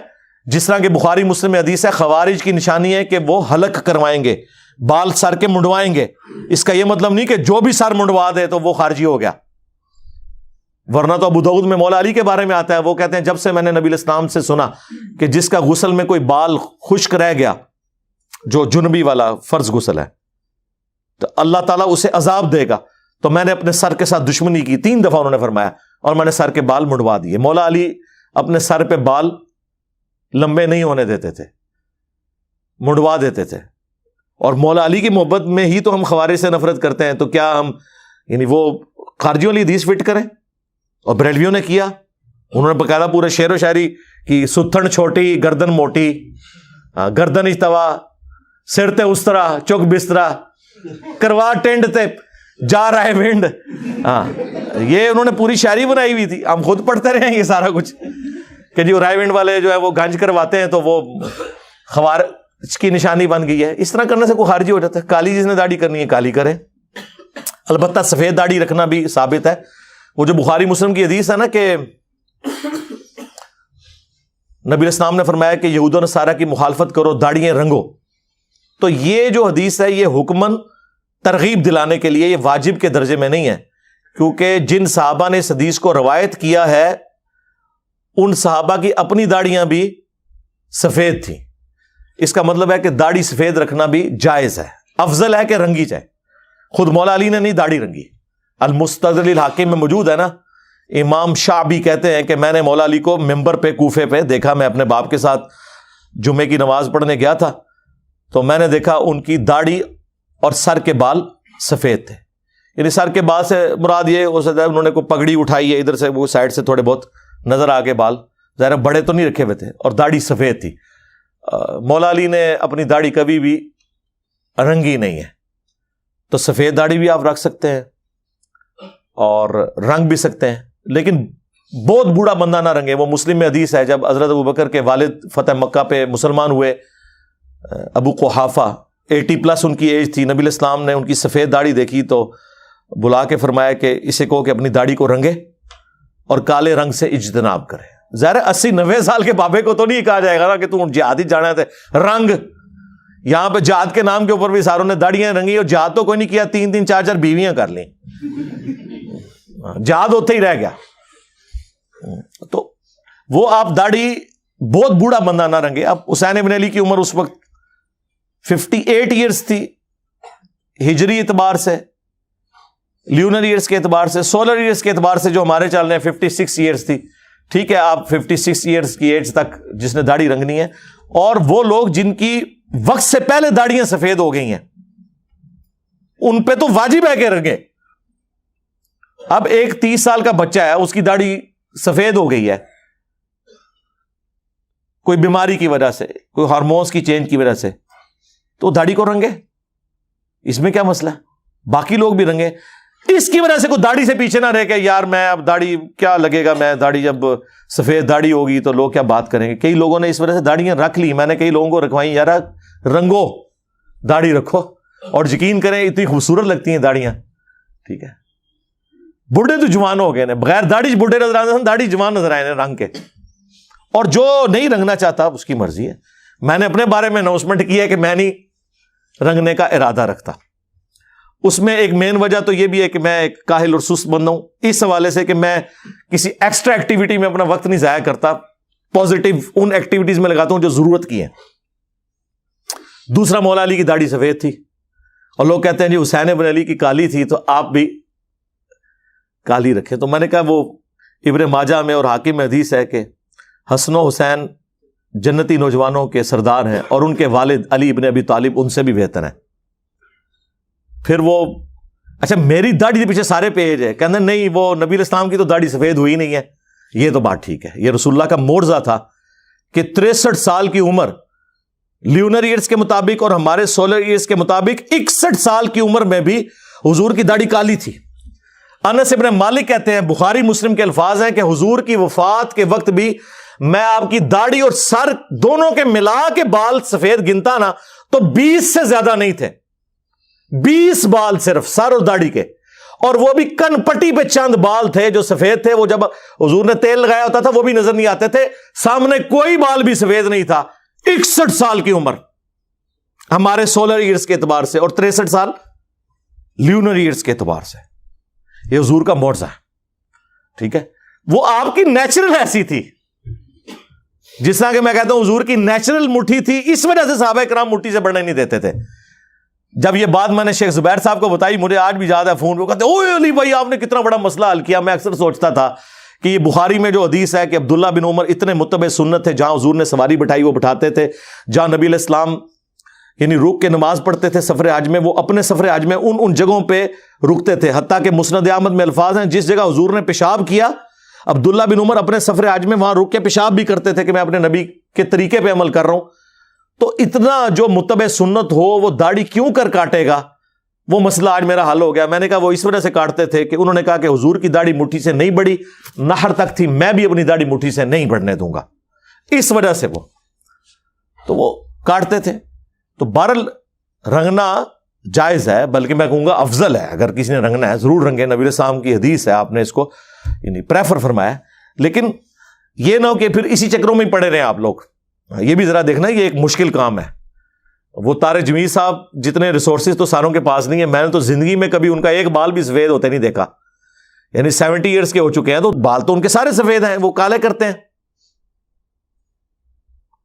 جس طرح کہ بخاری مسلم میں حدیث ہے خوارج کی نشانی ہے کہ وہ حلق کروائیں گے، بال سر کے منڈوائیں گے. اس کا یہ مطلب نہیں کہ جو بھی سر منڈوا دے تو وہ خارجی ہو گیا، ورنہ تو ابو داؤد میں مولا علی کے بارے میں آتا ہے، وہ کہتے ہیں جب سے میں نے نبی علیہ السلام سے سنا کہ جس کا غسل میں کوئی بال خشک رہ گیا، جو جنبی والا فرض غسل ہے، تو اللہ تعالیٰ اسے عذاب دے گا. تو میں نے اپنے سر کے ساتھ دشمنی کی 3 دفعہ انہوں نے فرمایا، اور میں نے سر کے بال منڈوا دیے. مولا علی اپنے سر پہ بال لمبے نہیں ہونے دیتے تھے، منڈوا دیتے تھے. اور مولا علی کی محبت میں ہی تو ہم خوارج سے نفرت کرتے ہیں، تو کیا ہم یعنی وہ خارجیوں والی حدیث فٹ کریں؟ اور بریلویوں نے کیا، انہوں نے باقاعدہ پورے شعر و شاعری کی، ستھن چھوٹی گردن موٹی، گردن اجتوا سر تے استرا چک بسترا کروا ٹینڈ تے جا رہا ہے ونڈ. یہ انہوں نے پوری شاعری بنائی ہوئی تھی. ہم خود پڑھتے رہے ہیں یہ سارا کچھ کہ جی رائے ونڈ والے جو ہے وہ گنج کرواتے ہیں تو وہ خوارج کی نشانی بن گئی ہے. اس طرح کرنے سے کوئی خارجی ہو جاتا ہے. کالی جس نے داڑھی کرنی ہے کالی کرے. البتہ سفید داڑھی رکھنا بھی ثابت ہے. وہ جو بخاری مسلم کی حدیث ہے نا کہ نبی علیہ السلام نے فرمایا کہ یہود و نصارہ کی مخالفت کرو، داڑھیاں رنگو. تو یہ جو حدیث ہے یہ حکمن ترغیب دلانے کے لیے، یہ واجب کے درجے میں نہیں ہے، کیونکہ جن صحابہ نے اس حدیث کو روایت کیا ہے ان صحابہ کی اپنی داڑیاں بھی سفید تھیں. اس کا مطلب ہے کہ داڑھی سفید رکھنا بھی جائز ہے، افضل ہے کہ رنگی جائے. خود مولا علی نے نہیں داڑھی رنگی. المستدرک الحاکم میں موجود ہے نا، امام شعبی کہتے ہیں کہ میں نے مولا علی کو ممبر پہ کوفے پہ دیکھا. میں اپنے باپ کے ساتھ جمعے کی نماز پڑھنے گیا تھا تو میں نے دیکھا ان کی داڑھی اور سر کے بال سفید تھے. یعنی سر کے بال سے مراد یہ ہو سکتا ہے انہوں نے کوئی پگڑی اٹھائی ہے ادھر سے، وہ سائڈ سے تھوڑے بہت نظر آگے بال، ظاہر بڑے تو نہیں رکھے ہوئے تھے، اور داڑھی سفید تھی. مولا علی نے اپنی داڑھی کبھی بھی رنگی نہیں ہے. تو سفید داڑھی بھی آپ رکھ سکتے ہیں اور رنگ بھی سکتے ہیں، لیکن بہت بوڑھا بندہ نہ رنگے. وہ مسلم میں حدیث ہے جب حضرت ابوبکر کے والد فتح مکہ پہ مسلمان ہوئے، ابو قحافہ 80+ ان کی ایج تھی، نبی علیہ السلام نے ان کی سفید داڑھی دیکھی تو بلا کے فرمایا کہ اسے کہو کہ اپنی داڑھی کو رنگے اور کالے رنگ سے اجتناب کرے. ظاہر 80-90 سال کے بابے کو تو نہیں کہا جائے گا نا کہ تم جہاد ہی جانا ہے رنگ. یہاں پہ جہاد کے نام کے اوپر بھی ساروں نے داڑیاں رنگی، اور جہاد تو کوئی نہیں کیا، 3-3 4-4 بیویاں کر لیں، جہاد ہوتے ہی رہ گیا. تو وہ آپ داڑھی بہت بوڑھا بندہ نہ رنگے. اب حسین ابن علی کی عمر اس وقت 58 ایئرس تھی ہجری اعتبار سے، لیونر ایئرس کے اعتبار سے، سولر ایئرس کے اعتبار سے جو ہمارے چل رہے ہیں 56 ایئرس تھی. ٹھیک ہے، آپ 56 ایئرس کی ایج تک جس نے داڑھی رنگنی ہے. اور وہ لوگ جن کی وقت سے پہلے داڑیاں سفید ہو گئی ہیں ان پہ تو واجب ہے کہ رنگے. اب ایک 30 سال کا بچہ ہے، اس کی داڑھی سفید ہو گئی ہے کوئی بیماری کی وجہ سے، کوئی ہارمونز کی چینج کی وجہ سے، تو داڑھی کو رنگے، اس میں کیا مسئلہ ہے؟ باقی لوگ بھی رنگے. اس کی وجہ سے کوئی داڑھی سے پیچھے نہ رہ کہ یار میں اب داڑھی کیا لگے گا، میں داڑھی جب سفید داڑھی ہوگی تو لوگ کیا بات کریں گے. کئی لوگوں نے اس وجہ سے داڑیاں رکھ لی. میں نے کئی لوگوں کو رکھوائی، یار رنگو داڑھی رکھو، اور یقین کریں اتنی خوبصورت لگتی ہیں داڑیاں. ٹھیک ہے، بوڑھے تو جوان ہو گئے ہیں، بغیر داڑھی بوڑھے نظر آتے ہیں، داڑھی جوان نظر آئے ہیں رنگ کے. اور جو نہیں رنگنا چاہتا اس کی مرضی ہے. میں نے اپنے بارے میں اناؤنسمنٹ کی ہے کہ میں نہیں رنگنے کا ارادہ رکھتا. اس میں ایک مین وجہ تو یہ بھی ہے کہ میں ایک کاہل اور سست بندہ ہوں، اس حوالے سے کہ میں کسی ایکسٹرا ایکٹیویٹی میں اپنا وقت نہیں ضائع کرتا، پازیٹیو ان ایکٹیویٹیز میں لگاتا ہوں جو ضرورت کی ہیں. دوسرا مولا علی کی داڑھی سفید تھی، اور لوگ کہتے ہیں جی حسین ابن علی کی کالی تھی تو آپ بھی کالی رکھیں. تو میں نے کہا وہ ابن ماجہ میں اور حاکم میں حدیث ہے کہ حسن و حسین جنتی نوجوانوں کے سردار ہیں، اور ان کے والد علی ابن ابی طالب ان سے بھی بہتر ہیں. پھر وہ اچھا میری داڑھی کے پیچھے سارے پیج ہے، کہتے ہیں نہیں وہ نبی علیہ السلام کی تو داڑھی سفید ہوئی نہیں ہے. یہ تو بات ٹھیک ہے، یہ رسول اللہ کا معجزہ تھا کہ 63 سال کی عمر لیونر ایئرز کے مطابق اور ہمارے سولر ایئرز کے مطابق 61 سال کی عمر میں بھی حضور کی داڑھی کالی تھی. انس ابن مالک کہتے ہیں، بخاری مسلم کے الفاظ ہیں کہ حضور کی وفات کے وقت بھی میں آپ کی داڑھی اور سر دونوں کے ملا کے بال سفید گنتا نا تو 20 سے زیادہ نہیں تھے. 20 بال صرف سر اور داڑھی کے، اور وہ بھی کن پٹی پہ چند بال تھے جو سفید تھے. وہ جب حضور نے تیل لگایا ہوتا تھا وہ بھی نظر نہیں آتے تھے، سامنے کوئی بال بھی سفید نہیں تھا. 61 سال کی عمر ہمارے سولر ایئرز کے اعتبار سے، اور 63 سال لیونر ایئرز کے اعتبار سے. یہ حضور کا معجزہ ہے. ٹھیک ہے، وہ آپ کی نیچرل ایسی تھی، جس طرح کہ میں کہتا ہوں حضور کی نیچرل مٹھی تھی، اس وجہ سے صحابہ کرام مٹھی سے بڑھنے نہیں دیتے تھے. جب یہ بات میں نے شیخ زبیر صاحب کو بتائی، مجھے آج بھی یاد ہے فون پہ کہتے اوے علی بھائی آپ نے کتنا بڑا مسئلہ حل کیا. میں اکثر سوچتا تھا کہ یہ بخاری میں جو حدیث ہے کہ عبداللہ بن عمر اتنے متبع سنت تھے، جہاں حضور نے سواری بٹھائی وہ بٹھاتے تھے، جہاں نبی علیہ السلام یعنی رک کے نماز پڑھتے تھے سفر حج میں، وہ اپنے سفر حج میں ان جگہوں پہ رکتے تھے. حتیٰ کہ مسند احمد میں الفاظ ہیں جس جگہ حضور نے پیشاب کیا عبداللہ بن عمر اپنے سفر حج میں وہاں رک کے پیشاب بھی کرتے تھے کہ میں اپنے نبی کے طریقے پہ عمل کر رہا ہوں. تو اتنا جو متبع سنت ہو وہ داڑھی کیوں کر کاٹے گا؟ وہ مسئلہ آج میرا حل ہو گیا. میں نے کہا وہ اس وجہ سے کاٹتے تھے کہ انہوں نے کہا کہ حضور کی داڑھی مٹھی سے نہیں بڑھی، نہر تک تھی، میں بھی اپنی داڑھی مٹھی سے نہیں بڑھنے دوں گا، اس وجہ سے وہ کاٹتے تھے. تو بہرحال رنگنا جائز ہے، بلکہ میں کہوں گا افضل ہے. اگر کسی نے رنگنا ہے ضرور رنگے، نبی علیہ السلام کی حدیث ہے، آپ نے اس کو یعنی پریفر فرمایا. لیکن یہ نہ ہو کہ پھر اسی چکروں میں ہی پڑے رہے آپ لوگ. یہ بھی ذرا دیکھنا یہ ایک مشکل کام ہے. وہ طارق جمیل صاحب جتنے ریسورسز تو ساروں کے پاس نہیں ہے، میں نے تو زندگی میں کبھی ان کا ایک بال بھی سفید ہوتے نہیں دیکھا. یعنی 70 ایئرز کے ہو چکے ہیں تو بال تو ان کے سارے سفید ہیں، وہ کالے کرتے ہیں.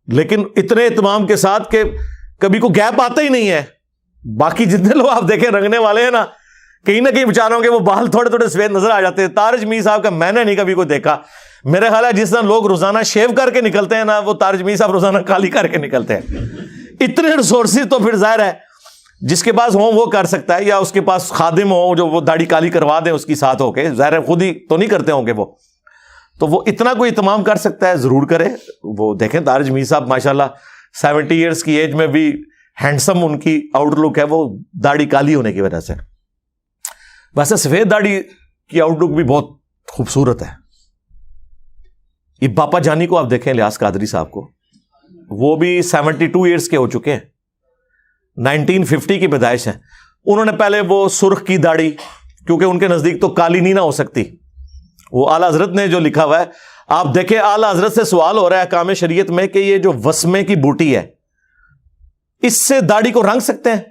لیکن اتنے اہتمام کے ساتھ کہ کبھی کوئی گیپ آتا ہی نہیں ہے. باقی جتنے لوگ آپ دیکھیں رنگنے والے ہیں نا، کہیں نہ کہیں بیچاروں کے وہ بال تھوڑے تھوڑے سفید نظر آ جاتے ہیں. طارق جمیل صاحب کا میں نے نہیں کبھی کوئی دیکھا. میرے خیال ہے جس طرح لوگ روزانہ شیو کر کے نکلتے ہیں نا، وہ طارق جمیل صاحب روزانہ کالی کر کے نکلتے ہیں. اتنے ریسورسز تو پھر ظاہر ہے جس کے پاس ہوں وہ کر سکتا ہے، یا اس کے پاس خادم ہو جو وہ داڑھی کالی کروا دیں اس کی ساتھ ہو کے. ظاہر ہے خود ہی تو نہیں کرتے ہوں گے وہ، تو وہ اتنا کوئی اہتمام کر سکتا ہے ضرور کرے. وہ دیکھیں طارق جمیل صاحب ماشاءاللہ 70 ایئرز کی ایج میں بھی ہینڈسم ان کی آؤٹ لک ہے، وہ داڑھی کالی ہونے کی وجہ سے. ویسے سفید داڑھی کی آؤٹ لک بھی بہت خوبصورت ہے. یہ باپا جانی کو آپ دیکھیں، الیاس قادری صاحب کو، وہ بھی 72 ایئرز کے ہو چکے ہیں، 1950 کی پیدائش ہے. انہوں نے پہلے وہ سرخ کی داڑھی، کیونکہ ان کے نزدیک تو کالی نہیں نہ ہو سکتی. وہ اعلیٰ حضرت نے جو لکھا ہوا ہے آپ دیکھیں، اعلیٰ حضرت سے سوال ہو رہا ہے احکام شریعت میں کہ یہ جو وسمے کی بوٹی ہے اس سے داڑھی کو رنگ سکتے ہیں؟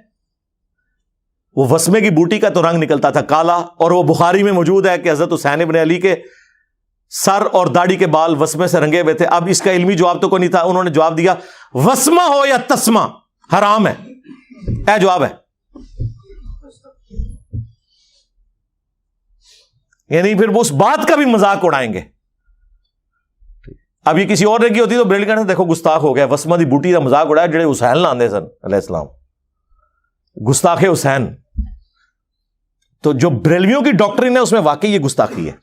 وہ وسمے کی بوٹی کا تو رنگ نکلتا تھا کالا، اور وہ بخاری میں موجود ہے کہ حضرت حسین ابن علی کے سر اور داڑھی کے بال وسمے سے رنگے ہوئے تھے. اب اس کا علمی جواب تو کوئی نہیں تھا. انہوں نے جواب دیا وسمہ ہو یا تسمہ حرام ہے. اے جواب ہے، یعنی پھر وہ اس بات کا بھی مذاق اڑائیں گے. اب یہ کسی اور نے کی ہوتی تو بریل کہتے دیکھو گستاخ ہو گیا، وسمہ دی بوٹی کا مذاق اڑایا جڑے حسین لاندے سن علیہ السلام، گستاخ حسین. تو جو بریلویوں کی ڈاکٹرین ہے اس میں واقعی یہ گستاخی ہے،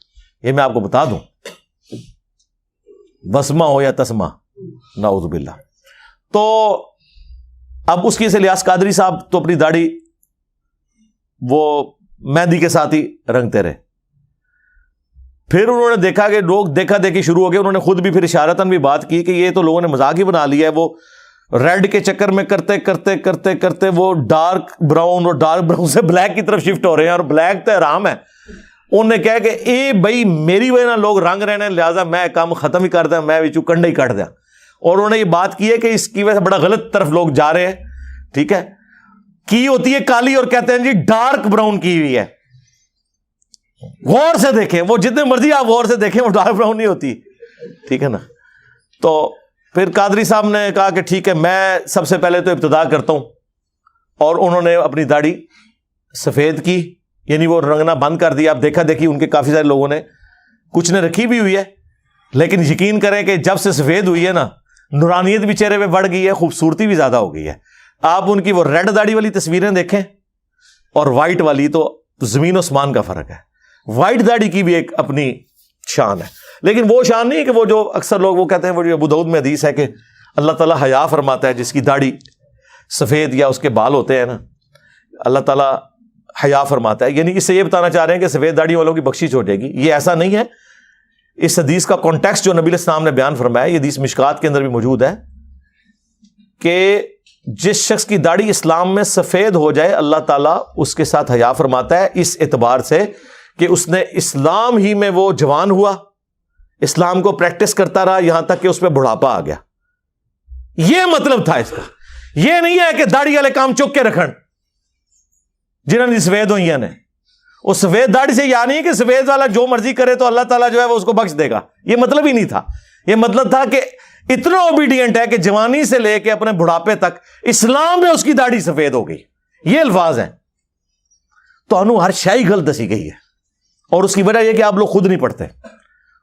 یہ میں آپ کو بتا دوں. وسمہ ہو یا تسمہ، نعوذ باللہ. تو اب اس کی سے الیاس قادری صاحب تو اپنی داڑھی وہ مہندی کے ساتھ ہی رنگتے رہے. پھر انہوں نے دیکھا کہ لوگ دیکھا دیکھی شروع ہو گئے. انہوں نے خود بھی پھر اشارتاً بھی بات کی کہ یہ تو لوگوں نے مذاق ہی بنا لیا ہے. وہ ریڈ کے چکر میں کرتے کرتے کرتے کرتے وہ ڈارک براؤن، اور ڈارک براؤن سے بلیک کی طرف شفٹ ہو رہے ہیں، اور بلیک تو حرام ہے. انہوں نے کہا کہ اے بھائی میری وجہ نہ لوگ رنگ رہنے، لہٰذا میں کام ختم ہی کر دیا، میں بھی کنڈے ہی کٹ دیا. اور انہوں نے یہ بات کی ہے کہ اس کی وجہ سے بڑا غلط طرف لوگ جا رہے ہیں. ٹھیک ہے، کی ہوتی ہے کالی اور کہتے ہیں جی ڈارک براؤن کی ہوئی ہے. غور سے دیکھیں، وہ جتنے مرضی آپ غور سے دیکھیں وہ ڈارک براؤن نہیں ہوتی. ٹھیک ہے نا. تو پھر قادری صاحب نے کہا کہ ٹھیک ہے میں سب سے پہلے تو ابتدا کرتا ہوں، اور انہوں نے اپنی داڑھی سفید کی، یعنی وہ رنگنا بند کر دیا. اب دیکھا دیکھی ان کے کافی سارے لوگوں نے، کچھ نے رکھی بھی ہوئی ہے، لیکن یقین کریں کہ جب سے سفید ہوئی ہے نا، نورانیت بھی چہرے پہ بڑھ گئی ہے، خوبصورتی بھی زیادہ ہو گئی ہے. آپ ان کی وہ ریڈ داڑھی والی تصویریں دیکھیں اور وائٹ والی، تو زمین و اسمان کا فرق ہے. وائٹ داڑھی کی بھی ایک اپنی شان ہے، لیکن وہ شان نہیں ہے کہ وہ جو اکثر لوگ وہ کہتے ہیں، وہ جو ابو داؤد میں حدیث ہے کہ اللہ تعالیٰ حیا فرماتا ہے جس کی داڑھی سفید یا اس کے بال ہوتے ہیں نا، اللہ تعالیٰ حیا فرماتا ہے. یعنی اس سے یہ بتانا چاہ رہے ہیں کہ سفید داڑھی والوں کی بخشش ہو جائے گی. یہ ایسا نہیں ہے. اس حدیث کا کانٹیکسٹ جو نبی علیہ السلام نے بیان فرمایا، یہ حدیث مشکات کے اندر بھی موجود ہے کہ جس شخص کی داڑھی اسلام میں سفید ہو جائے اللہ تعالیٰ اس کے ساتھ حیا فرماتا ہے، اس اعتبار سے کہ اس نے اسلام ہی میں وہ جوان ہوا، اسلام کو پریکٹس کرتا رہا یہاں تک کہ اس پہ بڑھاپا آ گیا. یہ مطلب تھا اس کا. یہ نہیں ہے کہ داڑھی والے کام چک کے رکھن جنہوں نے سفید ہوئی نے. اس سفید داڑھی سے یہ نہیں ہے کہ سفید والا جو مرضی کرے تو اللہ تعالیٰ جو ہے وہ اس کو بخش دے گا. یہ مطلب ہی نہیں تھا. یہ مطلب تھا کہ اتنا اوبیڈینٹ ہے کہ جوانی سے لے کے اپنے بڑھاپے تک اسلام میں اس کی داڑھی سفید ہو گئی. یہ الفاظ ہیں. تو انہوں ہر شائی غلط دسی گئی ہے، اور اس کی وجہ یہ کہ آپ لوگ خود نہیں پڑھتے.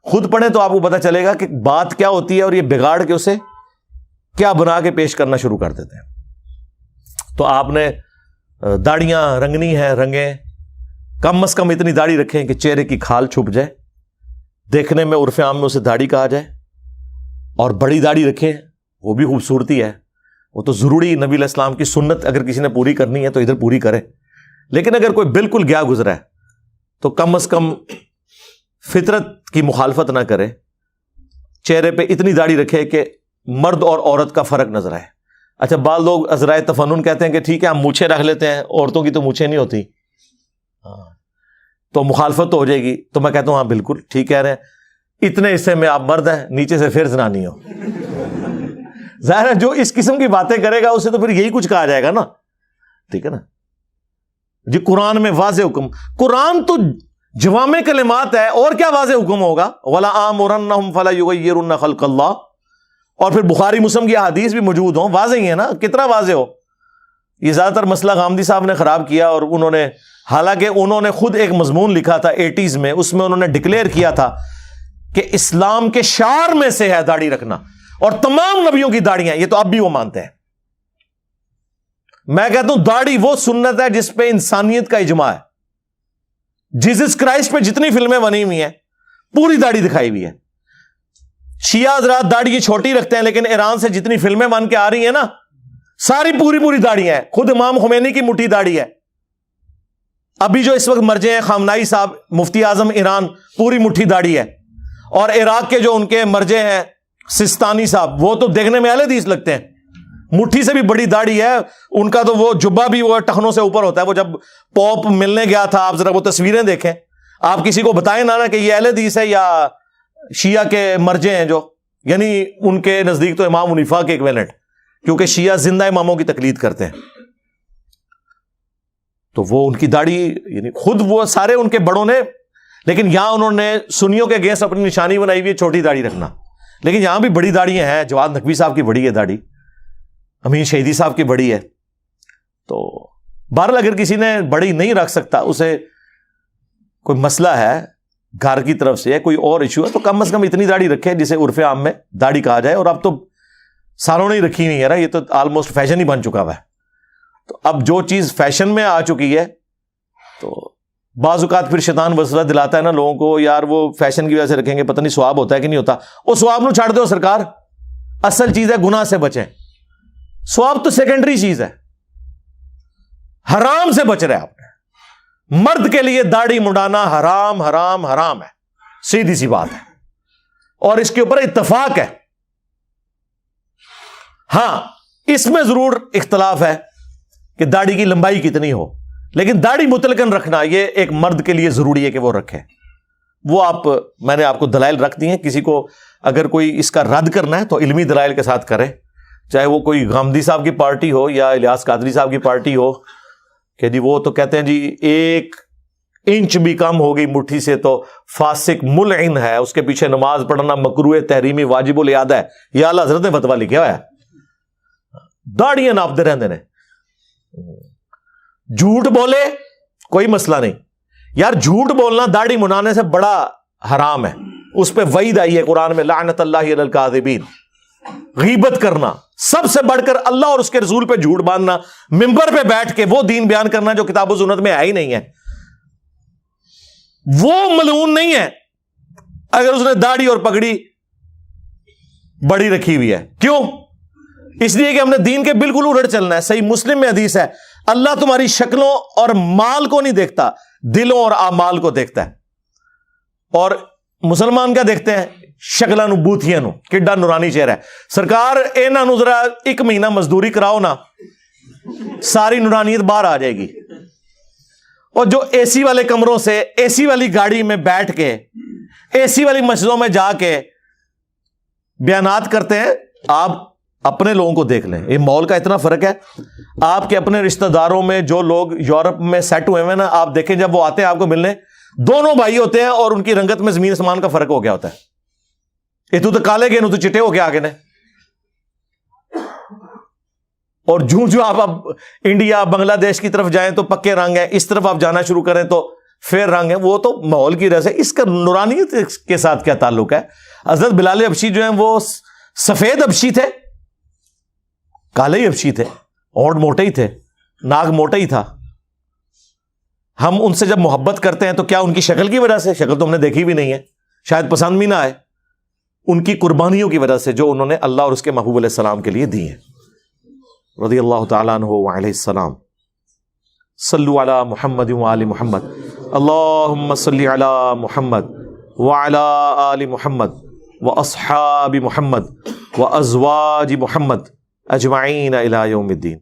خود پڑھیں تو آپ کو پتا چلے گا کہ بات کیا ہوتی ہے اور یہ بگاڑ کے اسے کیا بنا کے پیش کرنا شروع کر دیتے ہیں. تو آپ نے داڑیاں رنگنی ہیں، رنگیں. کم از کم اتنی داڑھی رکھیں کہ چہرے کی کھال چھپ جائے، دیکھنے میں عرف عام میں اسے داڑھی کہا جائے. اور بڑی داڑھی رکھیں، وہ بھی خوبصورتی ہے، وہ تو ضروری نبی علیہ السلام کی سنت اگر کسی نے پوری کرنی ہے تو ادھر پوری کرے. لیکن اگر کوئی بالکل گیا گزرا ہے تو کم از کم فطرت کی مخالفت نہ کرے. چہرے پہ اتنی داڑھی رکھے کہ مرد اور عورت کا فرق نظر آئے. اچھا، بعض لوگ عذرائے تفنن کہتے ہیں کہ ٹھیک ہے ہم مونچھیں رکھ لیتے ہیں، عورتوں کی تو مونچھیں نہیں ہوتی، تو مخالفت تو ہو جائے گی. تو میں کہتا ہوں ہاں بالکل ٹھیک کہہ رہے ہیں. اتنے حصے میں آپ مرد ہیں، نیچے سے پھر زنانی ہو. ظاہر ہے جو اس قسم کی باتیں کرے گا اسے تو پھر یہی کچھ کہا جائے گا نا. ٹھیک ہے نا جی. قرآن میں واضح حکم، قرآن تو جوامع کلمات ہے، اور کیا واضح حکم ہوگا؟ وَلَا آمُرَنَّهُمْ فَلَا يُغَيِّرُنَّ خَلْقَ اللَّهِ. اور پھر بخاری مسلم کی احادیث بھی موجود ہوں، واضح ہی ہے نا. کتنا واضح ہو. یہ زیادہ تر مسئلہ غامدی صاحب نے خراب کیا، اور انہوں نے حالانکہ انہوں نے خود ایک مضمون لکھا تھا 80s میں، اس میں انہوں نے ڈکلیئر کیا تھا کہ اسلام کے شعار میں سے ہے داڑھی رکھنا، اور تمام نبیوں کی داڑیاں، یہ تو اب بھی وہ مانتے ہیں. میں کہتا ہوں داڑھی وہ سنت ہے جس پہ انسانیت کا اجماع ہے. جیزس کرائسٹ پہ جتنی فلمیں بنی ہوئی ہیں پوری داڑھی دکھائی ہوئی ہے. شیعہ حضرات داڑھی چھوٹی رکھتے ہیں، لیکن ایران سے جتنی فلمیں بن کے آ رہی ہیں نا ساری پوری داڑیاں ہیں. خود امام خمینی کی مٹھی داڑھی ہے. ابھی جو اس وقت مرجے ہیں خامنائی صاحب، مفتی اعظم ایران، پوری مٹھی داڑھی ہے. اور عراق کے جو ان کے مرجے ہیں سستانی صاحب، وہ تو دیکھنے میں اہل حدیث لگتے ہیں، مٹھی سے بھی بڑی داڑھی ہے ان کا. تو وہ جبہ بھی وہ ٹخنوں سے اوپر ہوتا ہے. وہ جب پوپ ملنے گیا تھا، آپ ذرا وہ تصویریں دیکھیں، آپ کسی کو بتائیں نہ کہ یہ اہل حدیث ہے یا شیعہ کے مرجے ہیں، جو یعنی ان کے نزدیک تو امام حنیفہ کے ایکویلنٹ، کیونکہ شیعہ زندہ اماموں کی تقلید کرتے ہیں. تو وہ ان کی داڑھی یعنی خود وہ سارے ان کے بڑوں نے، لیکن یہاں انہوں نے سنیوں کے اگینسٹ اپنی نشانی بنائی ہوئی ہے چھوٹی داڑھی رکھنا. لیکن یہاں بھی بڑی داڑیاں ہیں. جواد نقوی صاحب کی بڑی ہے داڑھی، امین شہیدی صاحب کی بڑی ہے. تو بہرحال اگر کسی نے بڑی نہیں رکھ سکتا، اسے کوئی مسئلہ ہے گھر کی طرف سے، کوئی اور ایشو ہے، تو کم از کم اتنی داڑھی رکھے جسے عرف عام میں داڑھی کہا جائے. اور اب تو سالوں نے رکھی نہیں ہے نا، یہ تو آلموسٹ فیشن ہی بن چکا ہوا ہے. تو اب جو چیز فیشن میں آ چکی ہے، تو بعض اوقات پھر شیطان وسوسہ دلاتا ہے نا لوگوں کو، یار وہ فیشن کی وجہ سے رکھیں گے، پتہ نہیں ثواب ہوتا ہے کہ نہیں ہوتا. وہ ثواب نو چھاڑ دو سرکار، اصل چیز ہے گناہ سے بچیں. ثواب تو سیکنڈری چیز ہے. حرام سے بچ رہے آپ نے. مرد کے لیے داڑھی منڈانا حرام حرام حرام ہے، سیدھی سی بات ہے، اور اس کے اوپر اتفاق ہے. ہاں اس میں ضرور اختلاف ہے کہ داڑھی کی لمبائی کتنی ہو، لیکن داڑھی مطلقاً رکھنا یہ ایک مرد کے لیے ضروری ہے کہ وہ رکھے. وہ میں نے آپ کو دلائل رکھ دی ہیں. کسی کو اگر کوئی اس کا رد کرنا ہے تو علمی دلائل کے ساتھ کرے، چاہے وہ کوئی غامدی صاحب کی پارٹی ہو یا الیاس قادری صاحب کی پارٹی ہو، کہ جی وہ تو کہتے ہیں جی ایک انچ بھی کم ہو گئی مٹھی سے تو فاسق ملعن ہے، اس کے پیچھے نماز پڑھنا مکروہ تحریمی واجب الاعادہ ہے. یا اللہ حضرت نے فتویٰ لکھا ہوا ہے. داڑیاں ناپتے رہتے ہیں. جھوٹ بولے کوئی مسئلہ نہیں یار، جھوٹ بولنا داڑھی منانے سے بڑا حرام ہے، اس پہ وعید آئی ہے قرآن میں، لعنت اللہ علی الکاذبین. غیبت کرنا، سب سے بڑھ کر اللہ اور اس کے رسول پہ جھوٹ باندھنا، ممبر پہ بیٹھ کے وہ دین بیان کرنا جو کتاب و سنت میں ہے ہی نہیں ہے. وہ ملعون نہیں ہے اگر اس نے داڑھی اور پگڑی بڑی رکھی ہوئی ہے. کیوں؟ اس لیے کہ ہم نے دین کے بالکل الٹ چلنا ہے. صحیح مسلم میں حدیث ہے، اللہ تمہاری شکلوں اور مال کو نہیں دیکھتا، دلوں اور اعمال کو دیکھتا ہے. اور مسلمان کیا دیکھتے ہیں؟ شکلاں نو بوتھیاں نو، کڈا نورانی چہرہ ہے. سرکار انہاں نو ذرا ایک مہینہ مزدوری کراؤ نا، ساری نورانیت باہر آ جائے گی. اور جو اے سی والے کمروں سے اے سی والی گاڑی میں بیٹھ کے اے سی والی مسجدوں میں جا کے بیانات کرتے ہیں، آپ اپنے لوگوں کو دیکھ لیں. یہ ماحول کا اتنا فرق ہے. آپ کے اپنے رشتہ داروں میں جو لوگ یورپ میں سیٹ ہوئے ہیں نا، آپ دیکھیں جب وہ آتے ہیں آپ کو ملنے، دونوں بھائی ہوتے ہیں اور ان کی رنگت میں زمین آسمان کا فرق ہو گیا ہوتا ہے. یہ تو کالے گئے، تو چٹے ہو کے آگے نے. اور جو آپ اب انڈیا بنگلہ دیش کی طرف جائیں تو پکے رنگ ہیں، اس طرف آپ جانا شروع کریں تو فیر رنگ ہے. وہ تو ماحول کی وجہ سے. اس کا نورانیت کے ساتھ کیا تعلق ہے؟ حضرت بلال حبشی جو ہیں وہ سفید حبشی تھے، کالے ہی حبشی تھے، ہونٹ موٹے ہی تھے، ناک موٹا ہی تھا. ہم ان سے جب محبت کرتے ہیں تو کیا ان کی شکل کی وجہ سے؟ شکل تو ہم نے دیکھی بھی نہیں ہے، شاید پسند بھی نہ آئے. ان کی قربانیوں کی وجہ سے جو انہوں نے اللہ اور اس کے محبوب علیہ السلام کے لیے دی ہیں. رضی اللہ تعالیٰ عنہ وعلیہ السلام. صلو علی محمد وآل محمد. اللہم صلی علی محمد وعلی آل محمد واصحاب محمد وازواج محمد اجمعین الی یوم الدین.